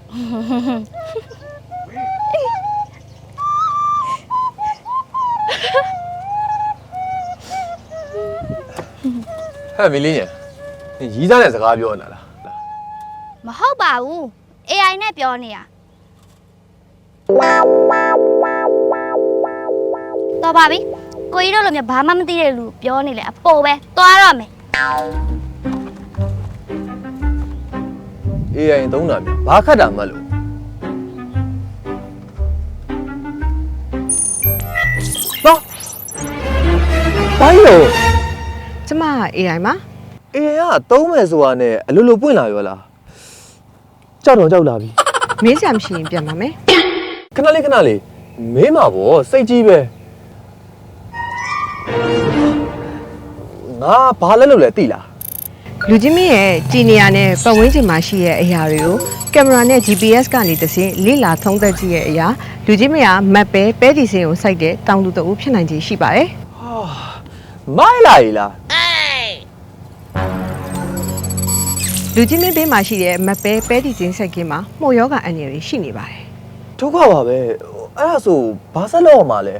ဟဲ့မင်းလေးညရီးစားတဲ့စကားပြောနေတာလား မဟုတ်ပါဘူး AI နဲ့ပြောနေရတော့ပါပြီကိုကြီးတို့လိုမျိုးဘာမှမသိတဲ့လူပြောနေလေအပေါ်ပဲသွားရမယ် AI သုံးတာမျိုးဘာခတ်တာမှလို့တော့ဘာလို့ ကျမ AI မှာ AI ကသုံးမယ်ဆိုတာနဲ့အလိုလိုပွင့်လာရောလားကြောက်တော့ကြောက်လာပြီ မင်းစရာမရှိရင်ပြန်ပါမယ် ခဏလေးမင်းမှာပေါ့စိတ်ကြီးပဲငါဘာလဲလို့လဲသိလား လူကြီးမင်းရဲ့ကြည်နေရနဲ့ပတ်ဝန်းကျင်မှာရှိတဲ့အရာတွေကိုကင်မရာနဲ့ GPS ကနေတဆင့်လေ့လာသုံးသပ်ကြည့်ရဲ့အရာလူကြီးမင်းကမတ်ပဲဒီစင်ကိုစိုက်တဲ့တောင်သူတအုပ်ဖြစ်နိုင်ခြေရှိပါတယ် ဟာမိုက်လာရီလား လူကြီးမင်းဘေးမှာရှိတဲ့မတ်ပဲဒီစင်စိုက်ကင်းမှာမှုယောဂအန္တရာယ်ရှိနေပါတယ် ဒုက္ခပါပဲအဲ့ဒါဆိုဘာဆက်လို့အောင်မှာလဲ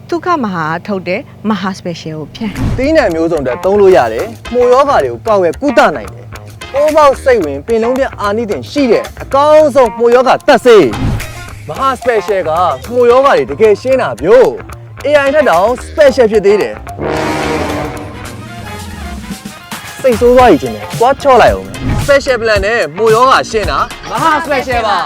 ဒုက္ခမဟာထုတ်တဲ့မဟာ special ကိုဖြန့် သီးနှံမျိုးစုံတက်သုံးလို့ရတယ်မှုယောဂါတွေကိုကောက်ဝဲကုသနိုင်တယ်ပိုးပေါက်စိတ်ဝင်ပင်လုံးပြအာနိသင်ရှိတဲ့အကောင်းဆုံးမှုယောဂါတက်စေမဟာ special ကမှုယောဂါတွေတကယ်ရှင်းတာဗျို့ AI ထက်တောင် special ဖြစ်သေးတယ်စိတ်ဆိုးသွားရည်ချင်းတယ်သွားချော့လိုက်အောင် special plan နဲ့မှုယောဂါရှင်းတာမဟာ special ပါ